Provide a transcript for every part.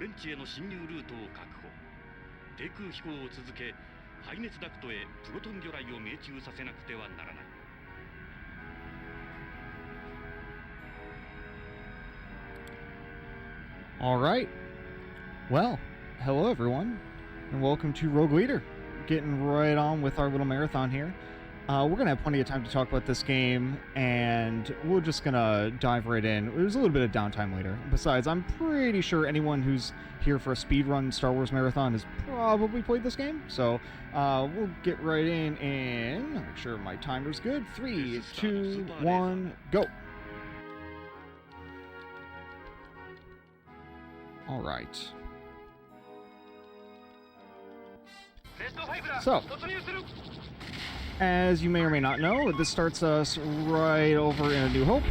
レンチへの侵入ルートを確保。低空飛行を続け、排熱ダクトへプロトン魚雷を命中させなくてはならない。Alright. Well, hello everyone, and welcome to Rogue Leader. Getting right on with our little marathon here. We're going to have plenty of time to talk about this game, and we're just going to dive right in. There's a little bit of downtime later. Besides, I'm pretty sure anyone who's here for a speedrun Star Wars marathon has probably played this game. So we'll get right in, and make sure my timer's good. 3, 2, 1, go! Alright. So, as you may or may not know, this starts us right over in A New Hope,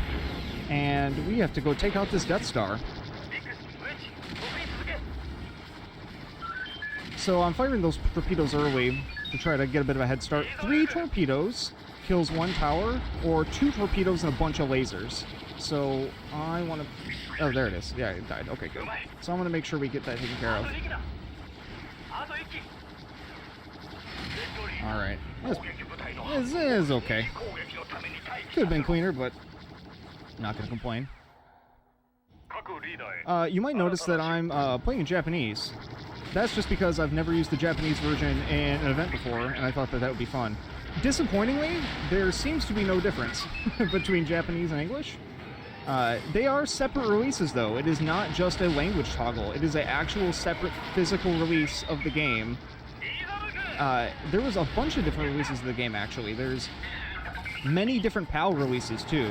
and we have to go take out this Death Star. So I'm firing those torpedoes early to try to get a bit of a head start. 3 torpedoes kills 1 tower, or 2 torpedoes and a bunch of lasers. So I want to... Oh, there it is. Yeah, it died. Okay, good. So I want to make sure we get that taken care of. Alright. This is okay. Could have been cleaner, but not going to complain. You might notice that I'm playing in Japanese. That's just because I've never used the Japanese version in an event before, and I thought that that would be fun. Disappointingly, there seems to be no difference between Japanese and English. They are separate releases, though. It is not just a language toggle. It is an actual separate physical release of the game. There was a bunch of different releases of the game, actually. There's many different PAL releases, too,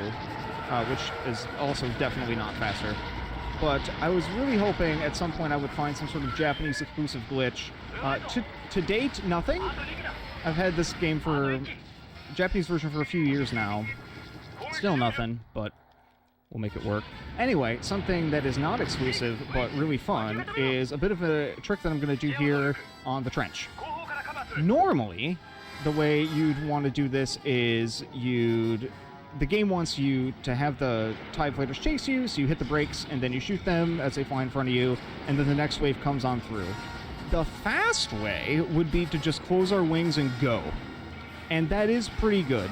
which is also definitely not faster. But I was really hoping at some point I would find some sort of Japanese exclusive glitch. To date, nothing. I've had this game for... Japanese version for a few years now. Still nothing, but we'll make it work. Anyway, something that is not exclusive, but really fun, is a bit of a trick that I'm going to do here on the trench. Normally, the way you'd want to do this is the game wants you to have the TIE fighters chase you, so you hit the brakes, and then you shoot them as they fly in front of you, and then the next wave comes on through. The fast way would be to just close our wings and go. And that is pretty good.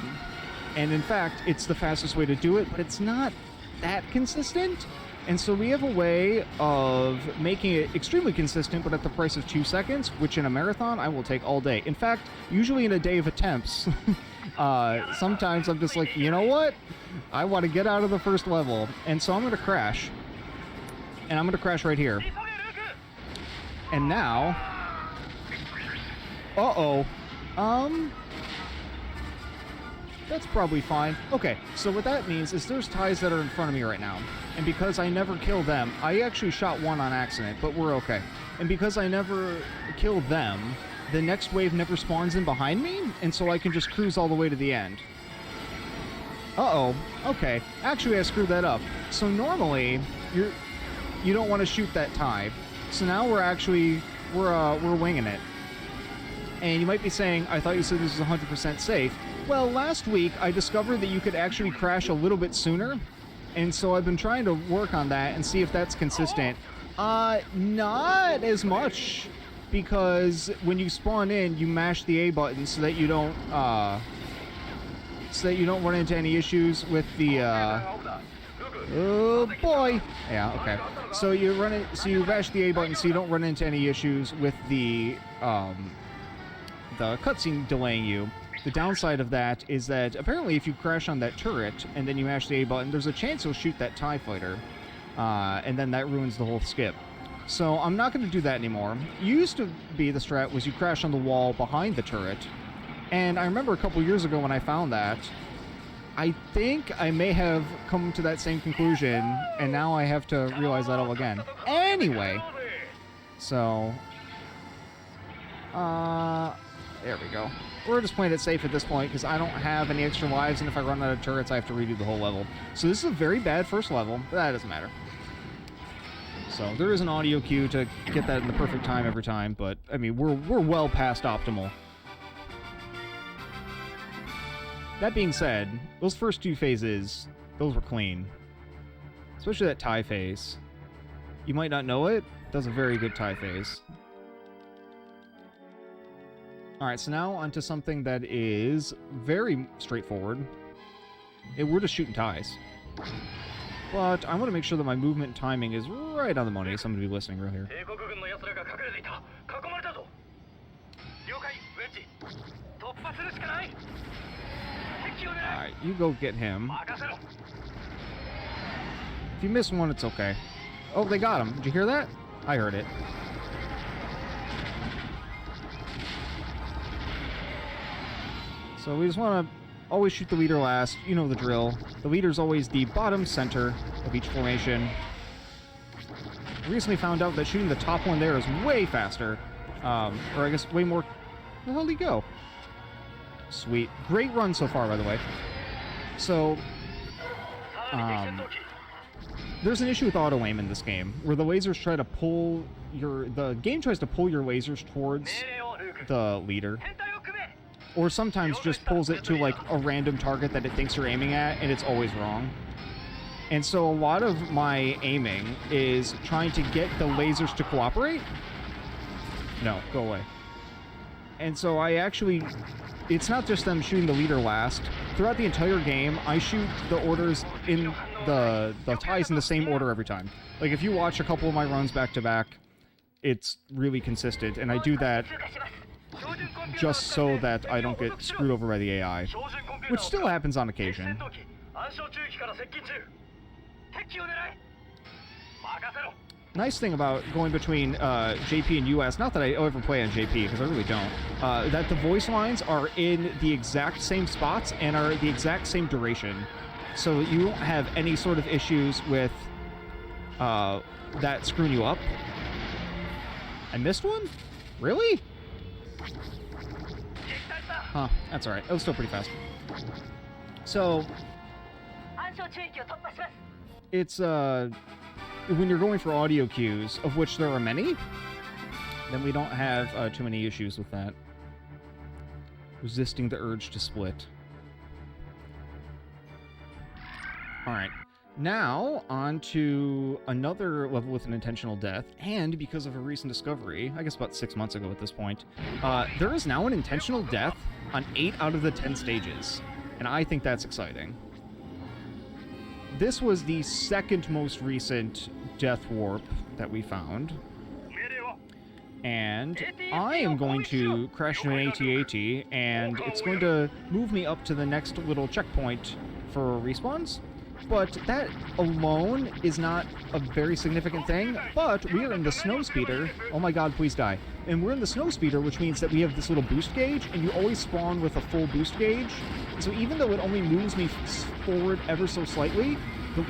And in fact, it's the fastest way to do it, but it's not that consistent. And so we have a way of making it extremely consistent, but at the price of 2 seconds, which in a marathon, I will take all day. In fact, usually in a day of attempts, sometimes I'm just like, you know what? I want to get out of the first level. And so I'm going to crash. And I'm going to crash right here. And now... Uh-oh. That's probably fine. Okay, so what that means is there's TIEs that are in front of me right now. And because I never killed them, I actually shot one on accident, but we're okay. And because I never killed them, the next wave never spawns in behind me, and so I can just cruise all the way to the end. Uh-oh. Okay. Actually, I screwed that up. So normally, you don't want to shoot that TIE. So now we're winging it. And you might be saying, I thought you said this was 100% safe. Well, last week, I discovered that you could actually crash a little bit sooner, and so I've been trying to work on that and see if that's consistent. Not as much, because when you spawn in, you mash the A button so that you don't run into any issues with the, oh boy! Yeah, okay. So you mash the A button so you don't run into any issues with the cutscene delaying you. The downside of that is that apparently if you crash on that turret and then you mash the A button, there's a chance you'll shoot that TIE fighter, and then that ruins the whole skip. So I'm not going to do that anymore. Used to be the strat was you crash on the wall behind the turret, and I remember a couple years ago when I found that, I think I may have come to that same conclusion, and now I have to realize that all again. Anyway, so, there we go. We're just playing it safe at this point, because I don't have any extra lives, and if I run out of turrets, I have to redo the whole level. So this is a very bad first level, but that doesn't matter. So there is an audio cue to get that in the perfect time every time, but, I mean, we're well past optimal. That being said, those first 2 phases, those were clean. Especially that TIE phase. You might not know it, Does a very good tie phase. Alright, so now onto something that is very straightforward. We're just shooting ties. But I want to make sure that my movement timing is right on the money, so I'm going to be listening real here. Alright, you go get him. If you miss one, it's okay. Oh, they got him. Did you hear that? I heard it. So we just want to always shoot the leader last. You know the drill. The leader's always the bottom center of each formation. I recently found out that shooting the top one there is way faster. Or I guess way more... Where the hell did he go? Sweet. Great run so far, by the way. So... there's an issue with auto-aim in this game, where the lasers try to pull your... The game tries to pull your lasers towards the leader. Or sometimes just pulls it to, like, a random target that it thinks you're aiming at, and it's always wrong. And so a lot of my aiming is trying to get the lasers to cooperate. No, go away. And so I actually... It's not just them shooting the leader last. Throughout the entire game, I shoot the orders in the ties in the same order every time. Like, if you watch a couple of my runs back-to-back, it's really consistent, and I do that just so that I don't get screwed over by the AI, which still happens on occasion. Nice thing about going between JP and US, not that I ever play on JP, because I really don't, that the voice lines are in the exact same spots and are the exact same duration. So you don't have any sort of issues with that screwing you up. I missed one? Really? Huh, that's alright. That was still pretty fast. So, it's, when you're going for audio cues, of which there are many, then we don't have too many issues with that. Resisting the urge to split. Alright. Now, on to another level with an intentional death, and because of a recent discovery, I guess about 6 months ago at this point, there is now an intentional death on 8 out of the 10 stages, and I think that's exciting. This was the second most recent death warp that we found, and I am going to crash into an AT-AT, and it's going to move me up to the next little checkpoint for respawns. But that alone is not a very significant thing, but we are in the snow speeder. Oh my god, please die. And we're in the snow speeder, which means that we have this little boost gauge, and you always spawn with a full boost gauge. So even though it only moves me forward ever so slightly,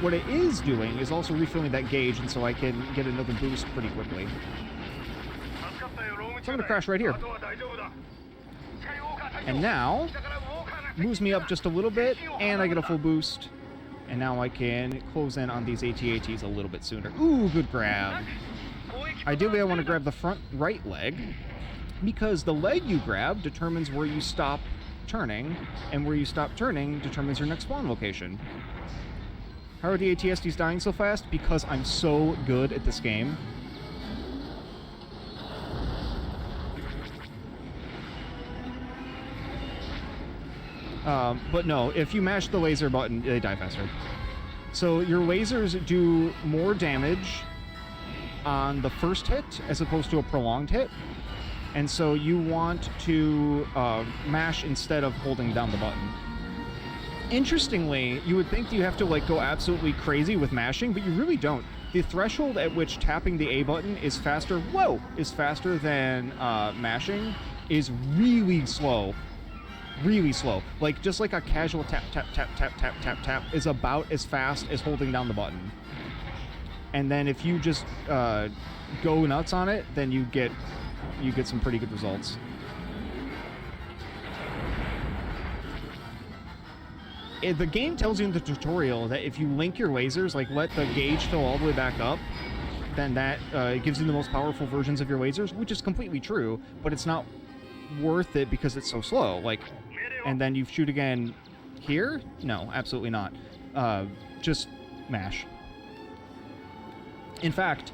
what it is doing is also refilling that gauge, and so I can get another boost pretty quickly. So I'm going to crash right here. And now, moves me up just a little bit, and I get a full boost. And now I can close in on these AT-ATs a little bit sooner. Ooh, good grab. Ideally, I want to grab the front right leg, because the leg you grab determines where you stop turning, and where you stop turning determines your next spawn location. How are the AT-STs dying so fast? Because I'm so good at this game. But no, if you mash the laser button, they die faster. So your lasers do more damage on the first hit as opposed to a prolonged hit. And so you want to mash instead of holding down the button. Interestingly, you would think you have to like go absolutely crazy with mashing, but you really don't. The threshold at which tapping the A button is faster, is faster than mashing is really slow. Really slow. Like, just like a casual tap, tap, tap, tap, tap, tap, tap is about as fast as holding down the button. And then if you just go nuts on it, then you get some pretty good results. The game tells you in the tutorial that if you link your lasers, like let the gauge fill all the way back up, then that gives you the most powerful versions of your lasers, which is completely true, but it's not worth it because it's so slow. Like, and then you shoot again here? No, absolutely not. Just mash. In fact,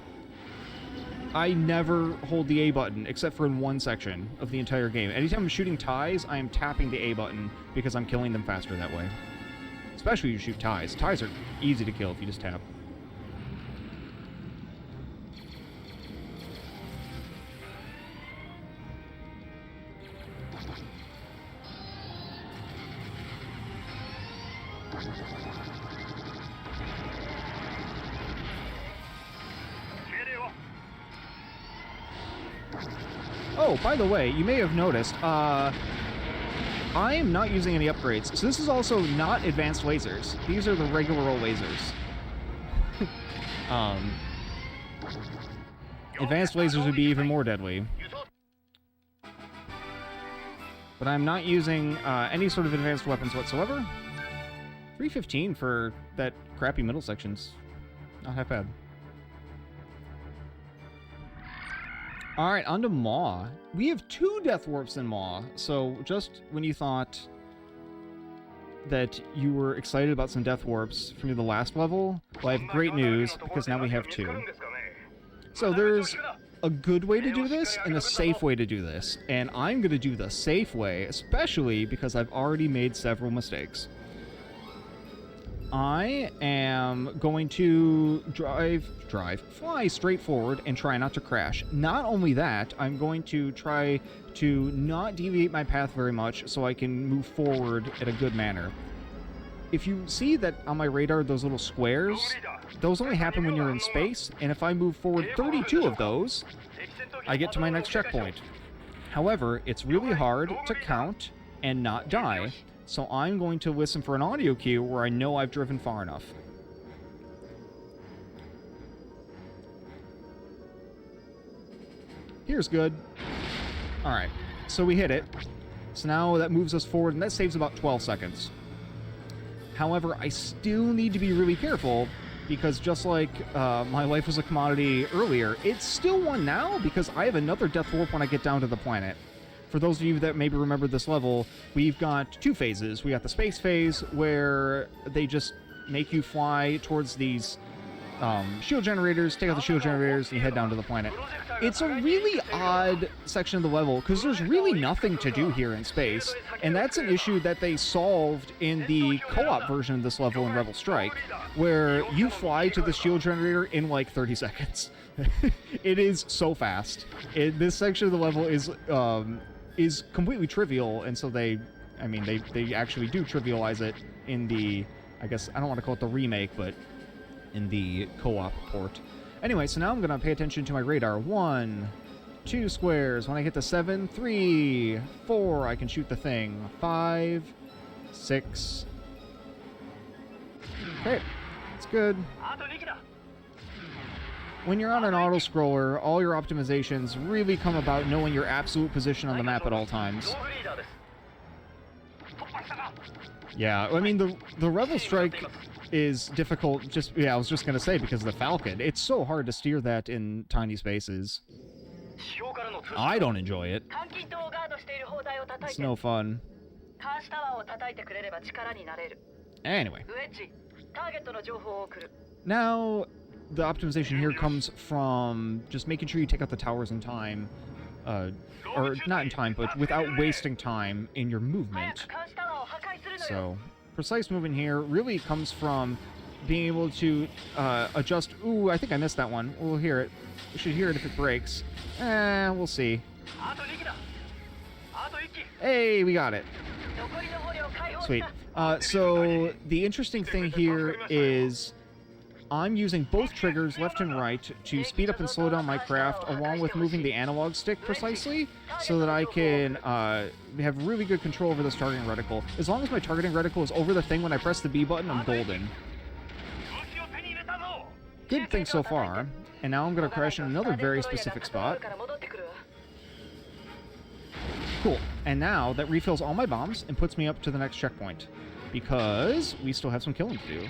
I never hold the A button, except for in one section of the entire game. Anytime I'm shooting ties, I am tapping the A button, because I'm killing them faster that way. Especially when you shoot ties. Ties are easy to kill if you just tap. Oh, by the way, you may have noticed, I am not using any upgrades, so this is also not advanced lasers. These are the regular old lasers. Advanced lasers would be even more deadly. But I'm not using any sort of advanced weapons whatsoever. 315 for that crappy middle section's not half bad. Alright, on to Maw. We have 2 death warps in Maw, so just when you thought that you were excited about some death warps from the last level, well, I have great news, because now we have 2. So there's a good way to do this and a safe way to do this, and I'm going to do the safe way, especially because I've already made several mistakes. I am going to fly straight forward and try not to crash. Not only that, I'm going to try to not deviate my path very much so I can move forward in a good manner. If you see that on my radar, those little squares, those only happen when you're in space, and if I move forward 32 of those, I get to my next checkpoint. However, it's really hard to count and not die. So I'm going to listen for an audio cue where I know I've driven far enough. Here's good. Alright, so we hit it. So now that moves us forward, and that saves about 12 seconds. However, I still need to be really careful, because just like my life was a commodity earlier, it's still one now, because I have another death warp when I get down to the planet. For those of you that maybe remember this level, we've got 2 phases. We got the space phase, where they just make you fly towards these shield generators, take out the shield generators, and you head down to the planet. It's a really odd section of the level, because there's really nothing to do here in space, and that's an issue that they solved in the co-op version of this level in Rebel Strike, where you fly to the shield generator in like 30 seconds. It is so fast. This section of the level is completely trivial, and so they actually do trivialize it in the, I guess, I don't want to call it the remake, but in the co-op port. Anyway, so now I'm going to pay attention to my radar. 1, 2 squares. When I hit the 7, 3, 4, I can shoot the thing. 5, 6. Okay, it's good. When you're on an auto-scroller, all your optimizations really come about knowing your absolute position on the map at all times. Yeah, I mean, the Rebel Strike is difficult, I was just going to say, because of the Falcon. It's so hard to steer that in tiny spaces. I don't enjoy it. It's no fun. Anyway. Now, the optimization here comes from just making sure you take out the towers in time, or not in time, but without wasting time in your movement. So, precise movement here really comes from being able to adjust... Ooh, I think I missed that one. We'll hear it. We should hear it if it breaks. We'll see. Hey, we got it. Sweet. So, the interesting thing here is I'm using both triggers, left and right, to speed up and slow down my craft, along with moving the analog stick precisely, so that I can have really good control over this targeting reticle. As long as my targeting reticle is over the thing when I press the B button, I'm golden. Good thing so far. And now I'm going to crash in another very specific spot. Cool. And now that refills all my bombs and puts me up to the next checkpoint, because we still have some killing to do.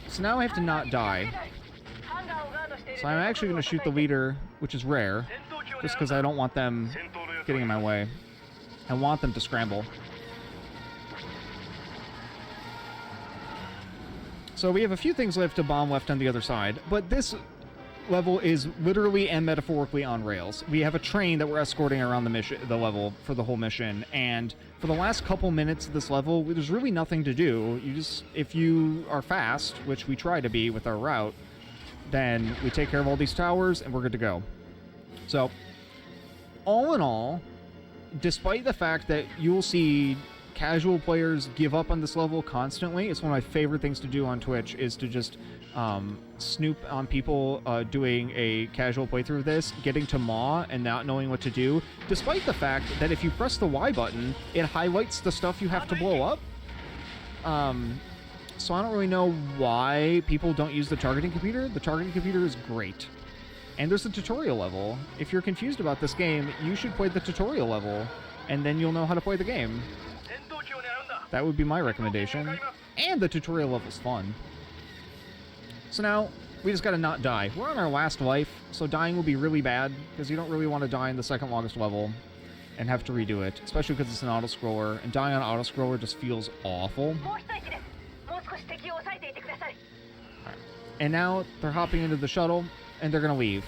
So now I have to not die. So I'm actually going to shoot the leader, which is rare, just because I don't want them getting in my way. I want them to scramble. So we have a few things left to bomb left on the other side, but this level is literally and metaphorically on rails. We have a train that we're escorting around the level for the whole mission, and for the last couple minutes of this level, there's really nothing to do. You just, if you are fast, which we try to be with our route, then we take care of all these towers and we're good to go. So, all in all, despite the fact that you'll see casual players give up on this level constantly, it's one of my favorite things to do on Twitch, is to just snoop on people doing a casual playthrough of this, getting to Maw and not knowing what to do, despite the fact that if you press the Y button, it highlights the stuff you have to blow up. So I don't really know why people don't use the targeting computer. The targeting computer is great. And there's a tutorial level. If you're confused about this game, you should play the tutorial level, and then you'll know how to play the game. That would be my recommendation. And the tutorial level's fun. So now, we just gotta not die. We're on our last life, so dying will be really bad, because you don't really want to die in the second longest level and have to redo it, especially because it's an auto-scroller, and dying on auto-scroller just feels awful. And now, they're hopping into the shuttle, and they're gonna leave.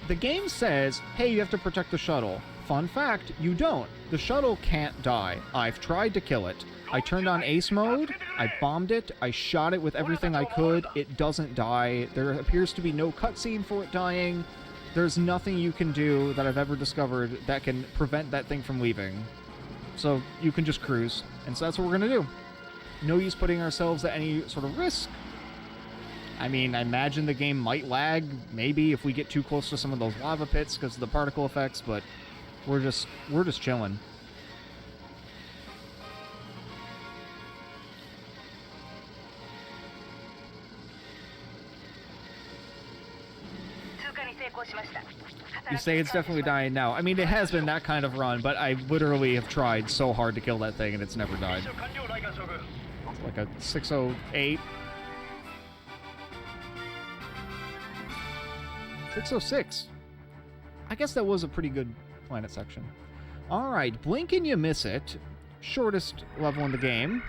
The game says, hey, you have to protect the shuttle. Fun fact, you don't. The shuttle can't die. I've tried to kill it. I turned on ace mode, I bombed it, I shot it with everything I could, it doesn't die. There appears to be no cutscene for it dying. There's nothing you can do that I've ever discovered that can prevent that thing from leaving. So you can just cruise. And so that's what we're gonna do. No use putting ourselves at any sort of risk. I mean, I imagine the game might lag, maybe, if we get too close to some of those lava pits because of the particle effects, but we're just chilling. You say it's definitely dying now. I mean, it has been that kind of run, but I literally have tried so hard to kill that thing and it's never died. It's like a 608. 606. I guess that was a pretty good planet section. Alright, blink and you miss it. Shortest level in the game.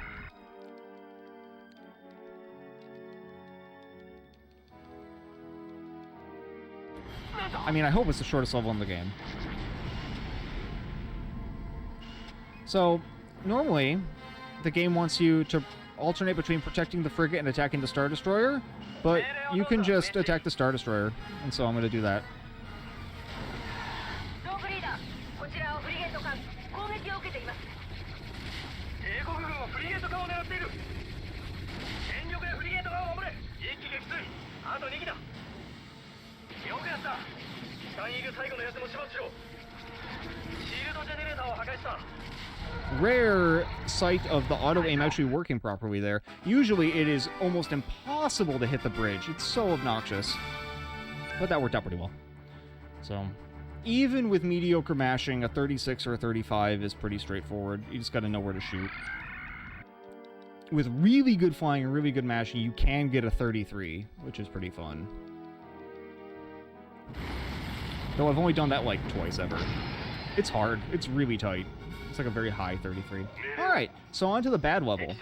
I mean, I hope it's the shortest level in the game. So, normally, the game wants you to alternate between protecting the frigate and attacking the Star Destroyer, but you can just attack the Star Destroyer, and so I'm going to do that. Rare sight of the auto-aim actually working properly there. Usually it is almost impossible to hit the bridge. It's so obnoxious. But that worked out pretty well. So, even with mediocre mashing, a 36 or a 35 is pretty straightforward. You just gotta know where to shoot. With really good flying and really good mashing, you can get a 33, which is pretty fun. Though I've only done that like twice ever. It's hard. It's really tight. It's like a very high 33. Alright, so on to the bad level.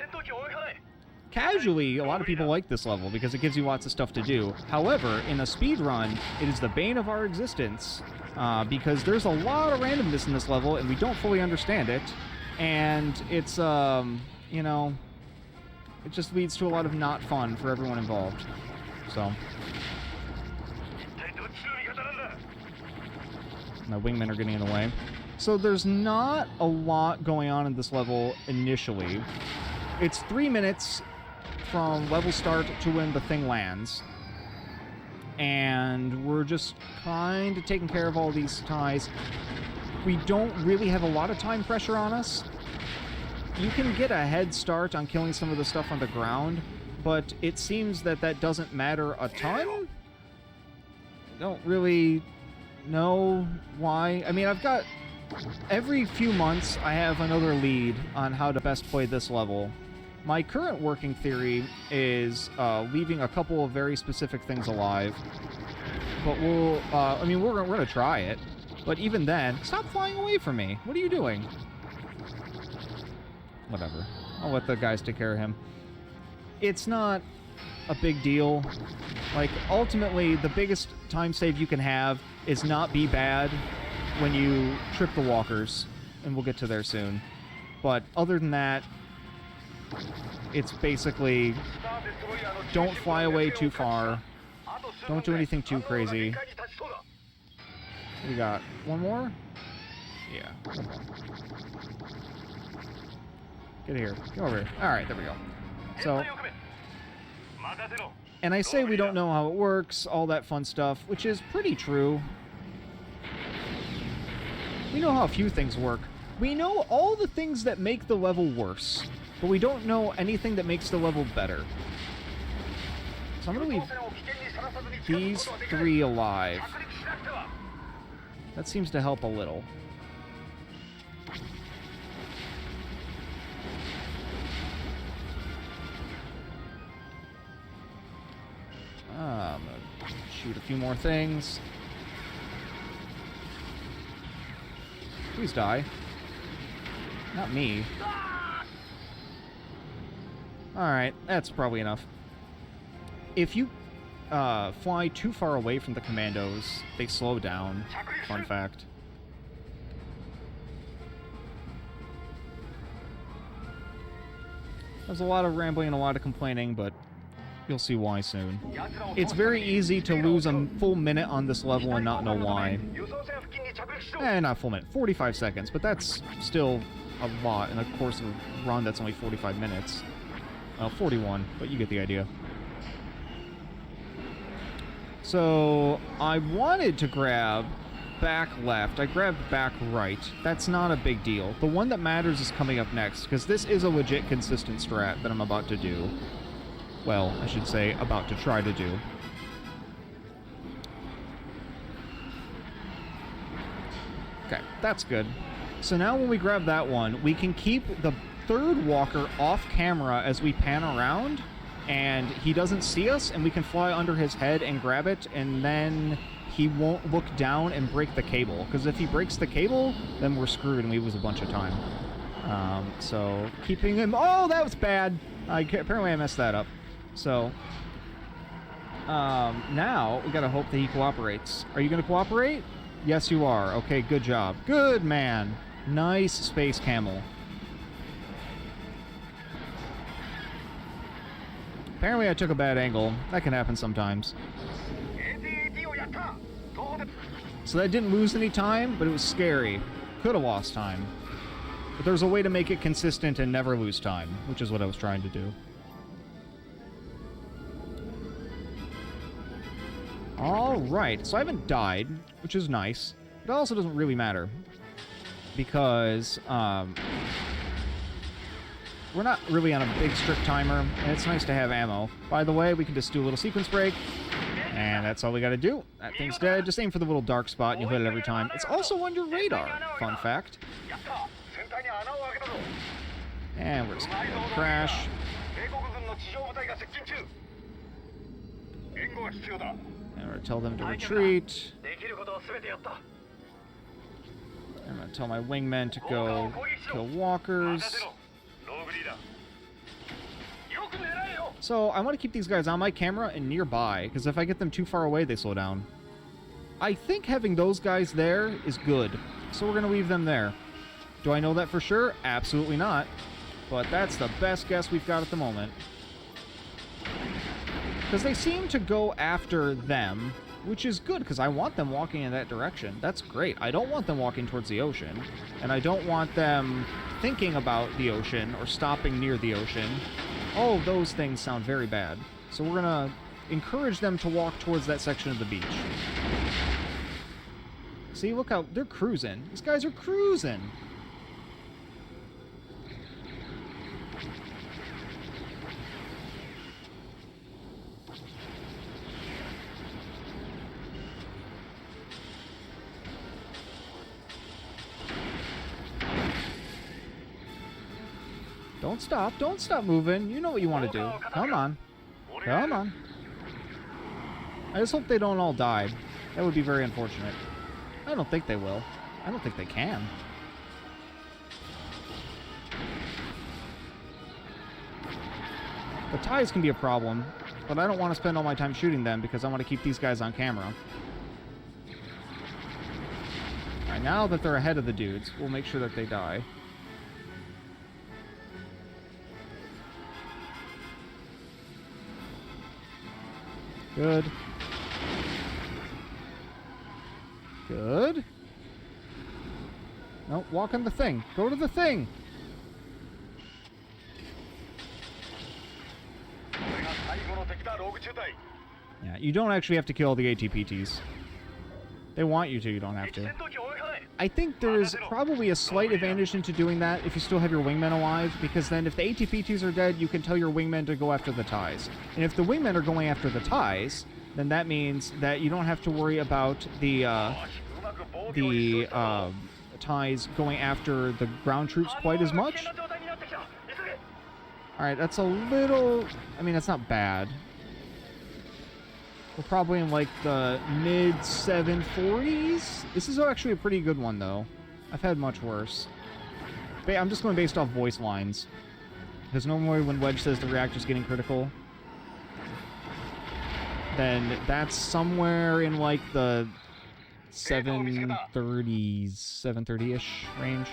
Casually, a lot of people like this level because it gives you lots of stuff to do. However, in a speedrun, it is the bane of our existence because there's a lot of randomness in this level and we don't fully understand it. And it's, you know, it just leads to a lot of not fun for everyone involved. So. My wingmen are getting in the way. So there's not a lot going on in this level initially. It's 3 minutes from level start to when the thing lands. And we're just kind of taking care of all these ties. We don't really have a lot of time pressure on us. You can get a head start on killing some of the stuff on the ground, but it seems that that doesn't matter a ton. I don't really know why. I mean, I've got... Every few months, I have another lead on how to best play this level. My current working theory is leaving a couple of very specific things alive. But we'll... I mean, we're gonna try it. But even then... Stop flying away from me! What are you doing? whatever. I'll let the guys take care of him. It's not a big deal. Like, ultimately, the biggest time save you can have is not be bad when you trip the walkers, and we'll get to there soon. But other than that, it's basically don't fly away too far. Don't do anything too crazy. We got one more? Yeah, one more. Get here. Get over here. Alright, there we go. So, and I say we don't know how it works, all that fun stuff, which is pretty true. We know how a few things work. We know all the things that make the level worse, but we don't know anything that makes the level better. So I'm going to leave these 3 alive. That seems to help a little. I'm going to shoot a few more things. Please die. Not me. Alright, that's probably enough. If you fly too far away from the commandos, they slow down. Fun fact. There's a lot of rambling and a lot of complaining, but you'll see why soon. It's very easy to lose a full minute on this level and not know why. Not full minute, 45 seconds, but that's still a lot in a course of a run that's only 45 minutes. Well, 41, but you get the idea. So, I wanted to grab back left. I grabbed back right. That's not a big deal. The one that matters is coming up next, because this is a legit consistent strat that I'm about to do. Well, I should say, about to try to do. Okay, that's good. So now when we grab that one, we can keep the third walker off camera as we pan around, and he doesn't see us, and we can fly under his head and grab it, and then he won't look down and break the cable. Because if he breaks the cable, then we're screwed and we lose a bunch of time. So keeping him... Oh, that was bad! Apparently I messed that up. So, now we gotta hope that he cooperates. Are you gonna cooperate? Yes, you are. Okay, good job. Good man. Nice space camel. Apparently I took a bad angle. That can happen sometimes. So that didn't lose any time, but it was scary. Could have lost time. But there's a way to make it consistent and never lose time, which is what I was trying to do. Alright, so I haven't died, which is nice. It also doesn't really matter. Because, we're not really on a big strict timer, and it's nice to have ammo. By the way, we can just do a little sequence break, and that's all we gotta do. That thing's dead. Just aim for the little dark spot, and you'll hit it every time. It's also on your radar, fun fact. And we're just gonna crash. And we're gonna tell them to retreat. I'm gonna tell my wingmen to go kill walkers. So I want to keep these guys on my camera and nearby, because if I get them too far away, they slow down. I think having those guys there is good, so we're gonna leave them there. Do I know that for sure? Absolutely not. But that's the best guess we've got at the moment. Because they seem to go after them, which is good, because I want them walking in that direction. That's great. I don't want them walking towards the ocean, and I don't want them thinking about the ocean or stopping near the ocean. All of those things sound very bad. So we're going to encourage them to walk towards that section of the beach. See, look how they're cruising. These guys are cruising. Don't stop moving. You know what you want to do. Come on. Come on. I just hope they don't all die. That would be very unfortunate. I don't think they will. I don't think they can. The ties can be a problem, but I don't want to spend all my time shooting them because I want to keep these guys on camera. Alright, now that they're ahead of the dudes, we'll make sure that they die. Good. Good. No, walk on the thing. Go to the thing! Yeah, you don't actually have to kill the ATPTs. They want you to, you don't have to. I think there's probably a slight advantage into doing that if you still have your wingmen alive, because then if the ATPTs are dead, you can tell your wingmen to go after the ties. And if the wingmen are going after the ties, then that means that you don't have to worry about the ties going after the ground troops quite as much. Alright, that's a little... I mean, that's not bad. We're probably in, like, the mid-740s? This is actually a pretty good one, though. I've had much worse. I'm just going based off voice lines. Because normally when Wedge says the reactor's getting critical, then that's somewhere in, like, the 730s, 730-ish range.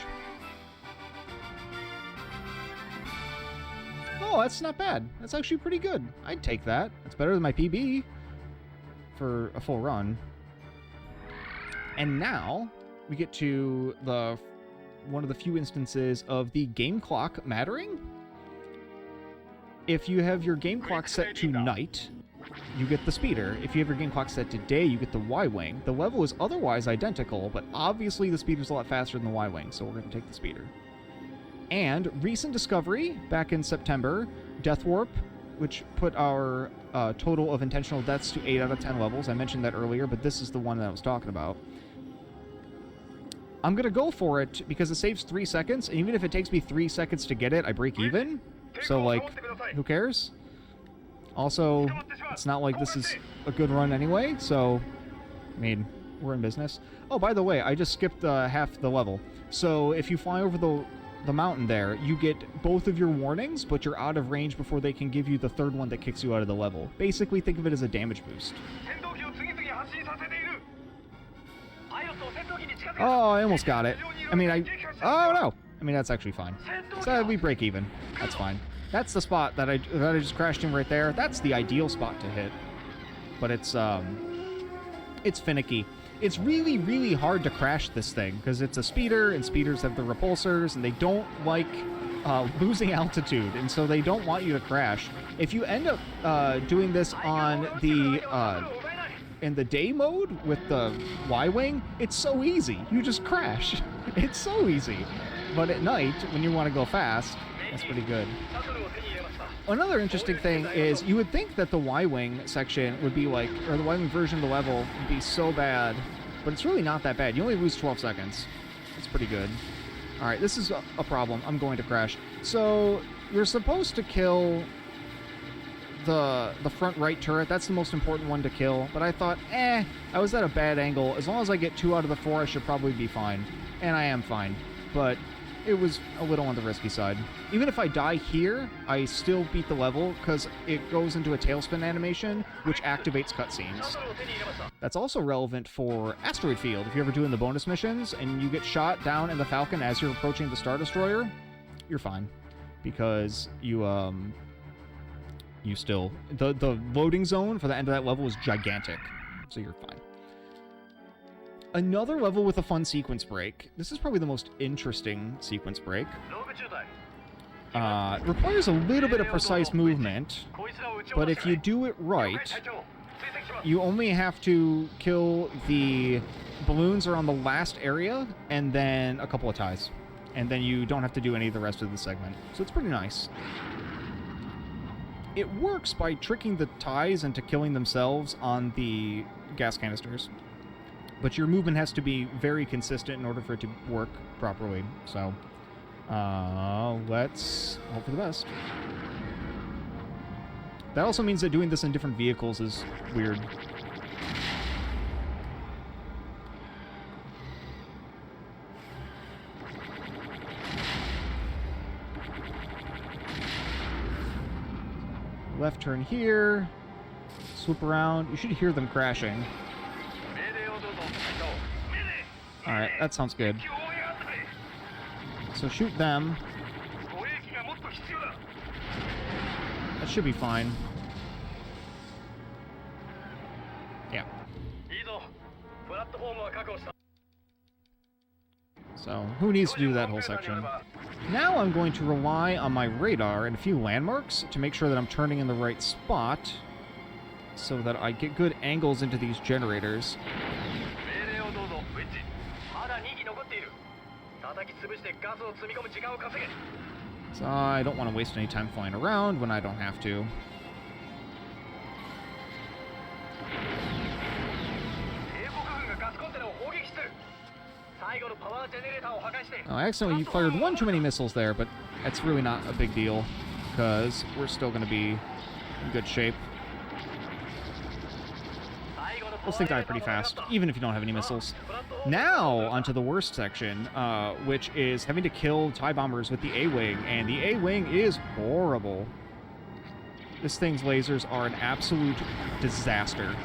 Oh, that's not bad. That's actually pretty good. I'd take that. It's better than my PB for a full run. And now we get to the one of the few instances of the game clock mattering. If you have your game clock set to night, you get the speeder. If you have your game clock set to day, you get the Y-wing. The level is otherwise identical, but obviously the speeder's a lot faster than the Y-wing, so we're going to take the speeder. And recent discovery back in September, Death Warp, which put our total of intentional deaths to 8 out of 10 levels. I mentioned that earlier, but this is the one that I was talking about. I'm going to go for it because it saves 3 seconds, and even if it takes me 3 seconds to get it, I break even. So, like, who cares? Also, it's not like this is a good run anyway, so, I mean, we're in business. Oh, by the way, I just skipped half the level. So, if you fly over the mountain there, you get both of your warnings, but you're out of range before they can give you the third one that kicks you out of the level. Basically, think of it as a damage boost. Oh, I almost got it. I mean, oh no! I mean, that's actually fine. So we break even. That's fine. That's the spot that I just crashed in right there. That's the ideal spot to hit. But it's finicky. It's really, really hard to crash this thing, because it's a speeder, and speeders have the repulsors, and they don't like losing altitude, and so they don't want you to crash. If you end up doing this on the in the day mode with the Y-wing, it's so easy. You just crash. It's so easy. But at night, when you want to go fast, that's pretty good. Another interesting thing is you would think that the Y-wing section would be like, or the Y-wing version of the level would be so bad, but it's really not that bad. You only lose 12 seconds. That's pretty good. Alright, this is a problem. I'm going to crash. So, you're supposed to kill the front right turret. That's the most important one to kill. But I thought, I was at a bad angle. As long as I get 2 out of the 4, I should probably be fine. And I am fine. But it was a little on the risky side. Even if I die here, I still beat the level, because it goes into a tailspin animation, which activates cutscenes. That's also relevant for Asteroid Field. If you're ever doing the bonus missions, and you get shot down in the Falcon as you're approaching the Star Destroyer, you're fine. Because you still... The loading zone for the end of that level is gigantic. So you're fine. Another level with a fun sequence break. This is probably the most interesting sequence break. Requires a little bit of precise movement, but if you do it right, you only have to kill the balloons around the last area, and then a couple of ties. And then you don't have to do any of the rest of the segment. So it's pretty nice. It works by tricking the ties into killing themselves on the gas canisters. But your movement has to be very consistent in order for it to work properly. So, let's hope for the best. That also means that doing this in different vehicles is weird. Left turn here. Swoop around. You should hear them crashing. Alright, that sounds good. So shoot them. That should be fine. Yeah. So, who needs to do that whole section? Now I'm going to rely on my radar and a few landmarks to make sure that I'm turning in the right spot so that I get good angles into these generators. So I don't want to waste any time flying around when I don't have to. Oh, I accidentally fired one too many missiles there, but that's really not a big deal, because we're still going to be in good shape. Those things die pretty fast, even if you don't have any missiles. Now, onto the worst section, which is having to kill TIE bombers with the A-Wing, and the A-Wing is horrible. This thing's lasers are an absolute disaster.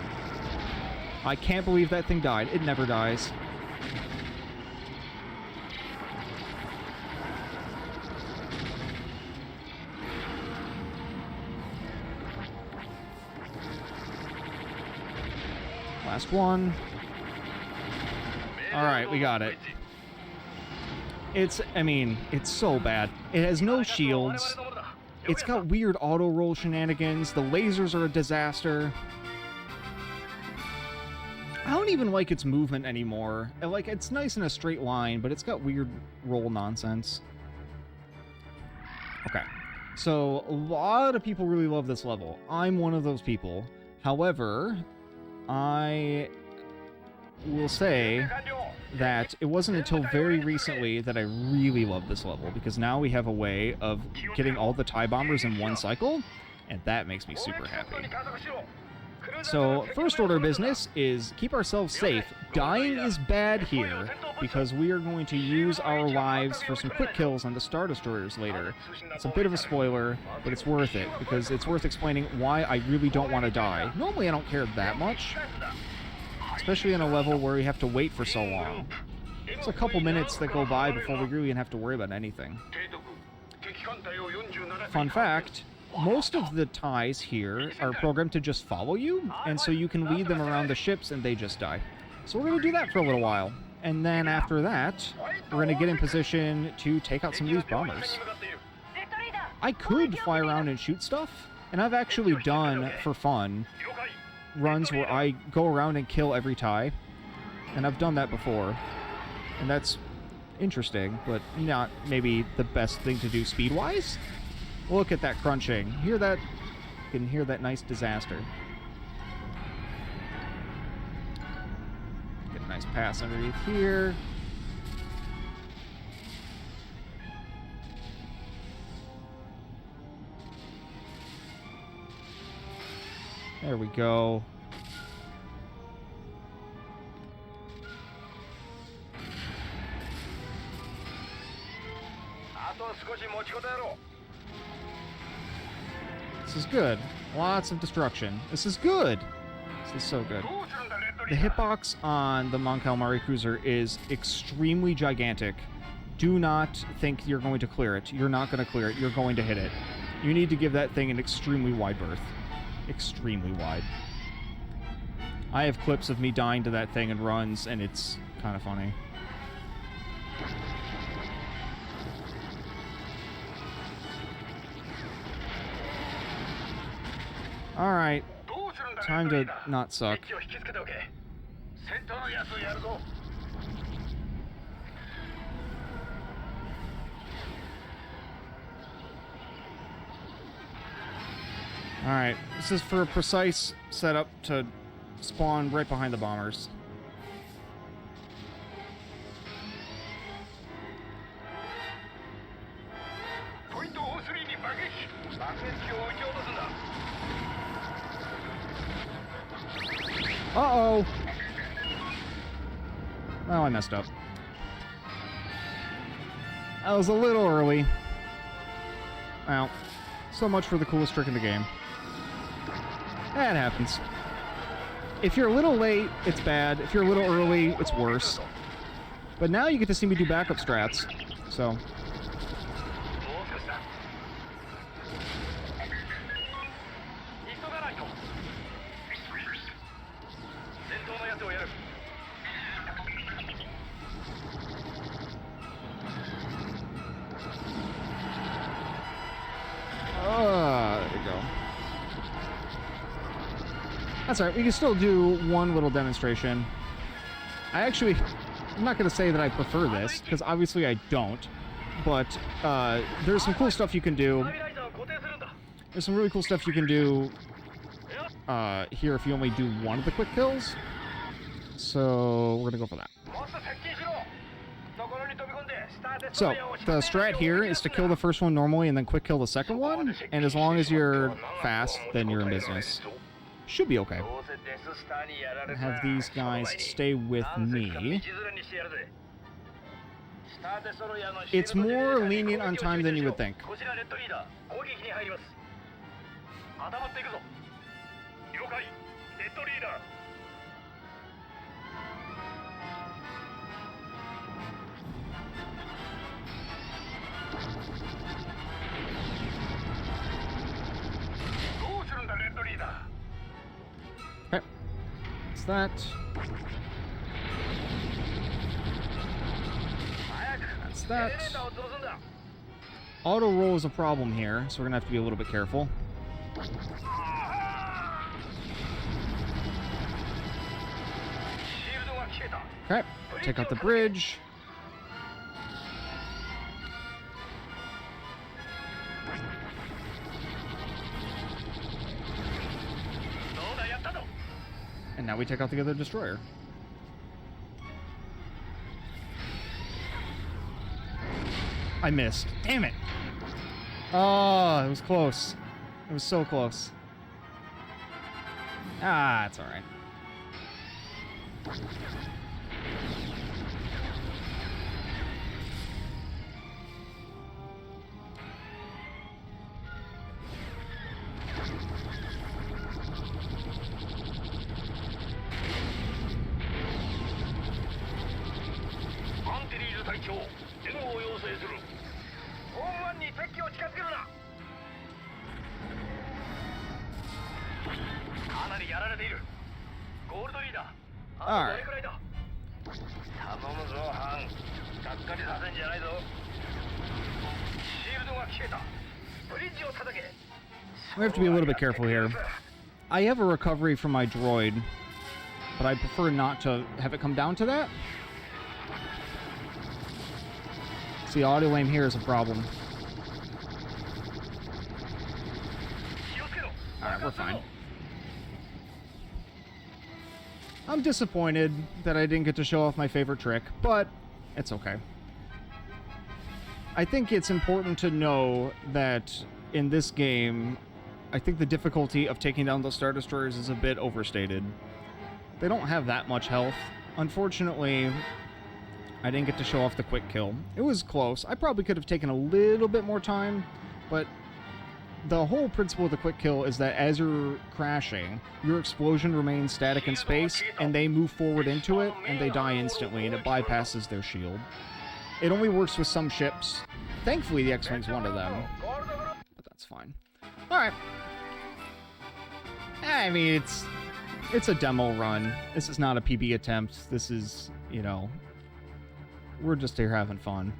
I can't believe that thing died. It never dies. Last one. Alright, we got it. I mean, it's so bad. It has no shields. It's got weird auto-roll shenanigans. The lasers are a disaster. I don't even like its movement anymore. Like, it's nice in a straight line, but it's got weird roll nonsense. Okay. So, a lot of people really love this level. I'm one of those people. However, I will say that it wasn't until very recently that I really loved this level, because now we have a way of getting all the TIE bombers in one cycle, and that makes me super happy. So, first order of business is keep ourselves safe. Dying is bad here, because we are going to use our lives for some quick kills on the Star Destroyers later. It's a bit of a spoiler, but it's worth it, because it's worth explaining why I really don't want to die. Normally I don't care that much, especially in a level where we have to wait for so long. It's a couple minutes that go by before we really have to worry about anything. Fun fact, most of the TIEs here are programmed to just follow you, and so you can lead them around the ships and they just die. So we're going to do that for a little while. And then after that, we're going to get in position to take out some of these bombers. I could fly around and shoot stuff, and I've actually done, for fun, runs where I go around and kill every TIE, and I've done that before. And that's interesting, but not maybe the best thing to do speed-wise. Look at that crunching. Hear that? You can hear that nice disaster. Get a nice pass underneath here. There we go. This is good. Lots of destruction. This is good. This is so good. The hitbox on the Mon Calamari cruiser is extremely gigantic. Do not think you're going to clear it. You're not going to clear it. You're going to hit it. You need to give that thing an extremely wide berth. Extremely wide. I have clips of me dying to that thing in runs, and it's kind of funny. Alright, time to not suck. Alright, this is for a precise setup to spawn right behind the bombers. Uh-oh! Oh, I messed up. I was a little early. Well, so much for the coolest trick in the game. That happens. If you're a little late, it's bad. If you're a little early, it's worse. But now you get to see me do backup strats, so... there we go. That's alright, we can still do one little demonstration. I'm not going to say that I prefer this, because obviously I don't, but there's some cool stuff you can do. There's some really cool stuff you can do here if you only do one of the quick kills. So we're going to go for that. So, the strat here is to kill the first one normally and then quick kill the second one, and as long as you're fast, then you're in business. Should be okay. Have these guys stay with me. It's more lenient on time than you would think. Okay. What's that? That's that. Auto roll is a problem here, so we're gonna have to be a little bit careful. Okay, take out the bridge. And now we take out the other destroyer. I missed. Damn it! Oh, it was close. It was so close. Ah, it's alright. Alright. We have to be a little bit careful here. I have a recovery from my droid, but I prefer not to have it come down to that. See, audio aim here is a problem. Alright, we're fine. I'm disappointed that I didn't get to show off my favorite trick, but it's okay. I think it's important to know that in this game, I think the difficulty of taking down those Star Destroyers is a bit overstated. They don't have that much health. Unfortunately, I didn't get to show off the quick kill. It was close. I probably could have taken a little bit more time, but the whole principle of the quick kill is that as you're crashing, your explosion remains static in space, and they move forward into it, and they die instantly, and it bypasses their shield. It only works with some ships. Thankfully, the X-Wing's one of them. But that's fine. Alright. I mean, it's a demo run. This is not a PB attempt. This is, you know, we're just here having fun.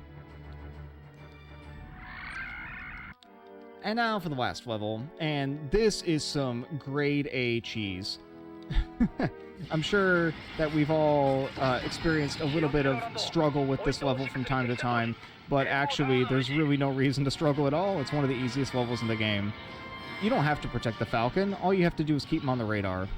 And now for the last level, and this is some grade A cheese. I'm sure that we've all experienced a little bit of struggle with this level from time to time, but actually there's really no reason to struggle at all. It's one of the easiest levels in the game. You don't have to protect the Falcon. All you have to do is keep him on the radar.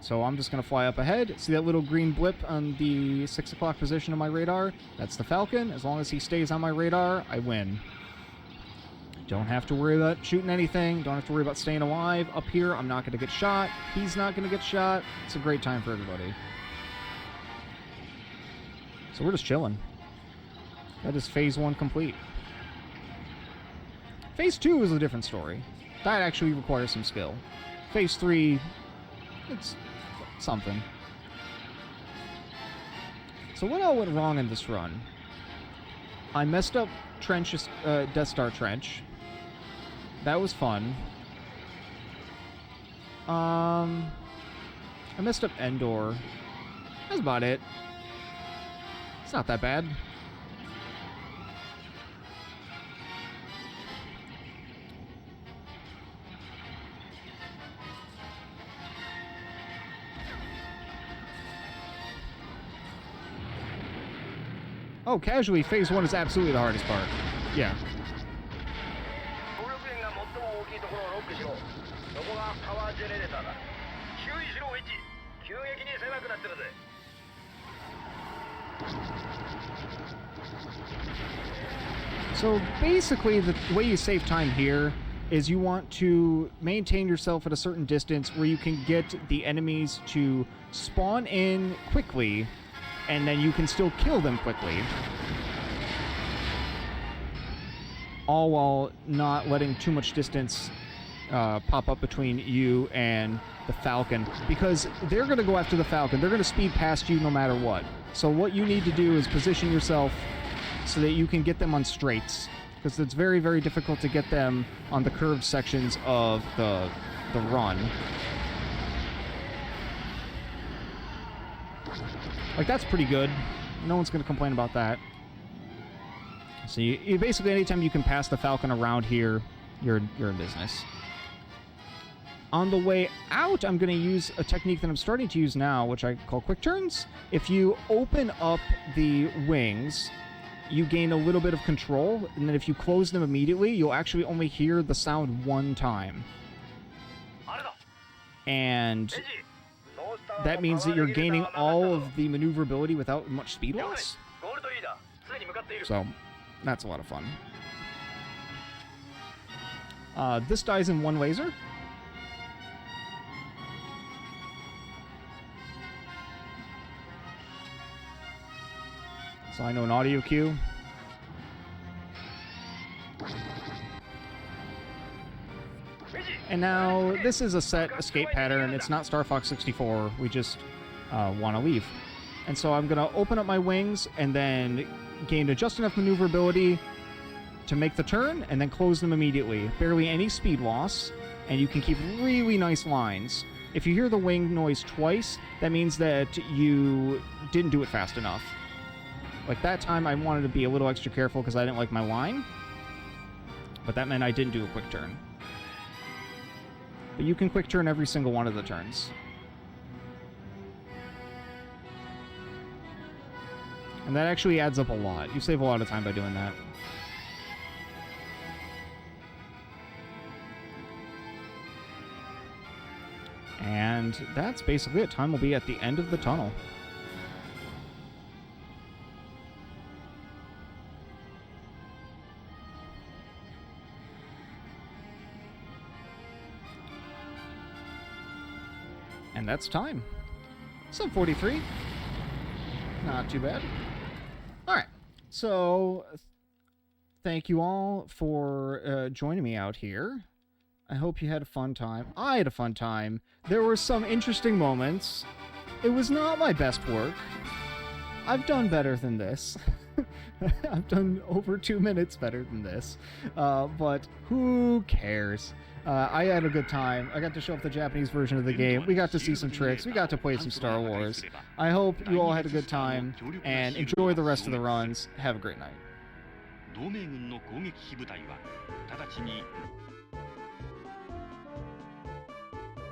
So I'm just going to fly up ahead. See that little green blip on the 6 o'clock position of my radar? That's the Falcon. As long as he stays on my radar, I win. Don't have to worry about shooting anything. Don't have to worry about staying alive. Up here, I'm not going to get shot. He's not going to get shot. It's a great time for everybody. So we're just chilling. That is Phase 1 complete. Phase 2 is a different story. That actually requires some skill. Phase 3 It's something. So what all went wrong in this run? I messed up Death Star Trench. That was fun. I messed up Endor. That's about it. It's not that bad. Oh, casually, phase 1 is absolutely the hardest part. Yeah. So basically, the way you save time here is you want to maintain yourself at a certain distance where you can get the enemies to spawn in quickly, and then you can still kill them quickly. All while not letting too much distance pop up between you and the Falcon, because they're going to go after the Falcon. They're going to speed past you no matter what. So what you need to do is position yourself so that you can get them on straights, because it's very, very difficult to get them on the curved sections of the run. Like, that's pretty good. No one's going to complain about that. So you basically, anytime you can pass the Falcon around here, you're in business. On the way out, I'm going to use a technique that I'm starting to use now, which I call quick turns. If you open up the wings, you gain a little bit of control, and then if you close them immediately, you'll actually only hear the sound one time. And that means that you're gaining all of the maneuverability without much speed loss. So, that's a lot of fun. This dies in one laser. So I know an audio cue. And now, this is a set escape pattern. It's not Star Fox 64. We just want to leave. And so I'm going to open up my wings and then gain just enough maneuverability to make the turn and then close them immediately. Barely any speed loss, and you can keep really nice lines. If you hear the wing noise twice, that means that you didn't do it fast enough. Like that time, I wanted to be a little extra careful because I didn't like my line. But that meant I didn't do a quick turn. But you can quick turn every single one of the turns. And that actually adds up a lot. You save a lot of time by doing that. And that's basically it. Time will be at the end of the tunnel. And that's time. Sub 43. Not too bad. Alright. So, thank you all for joining me out here. I hope you had a fun time. I had a fun time. There were some interesting moments. It was not my best work. I've done better than this. I've done over 2 minutes better than this. But who cares? I had a good time. I got to show off the Japanese version of the game. We got to see some tricks. We got to play some Star Wars. I hope you all had a good time, and enjoy the rest of the runs. Have a great night.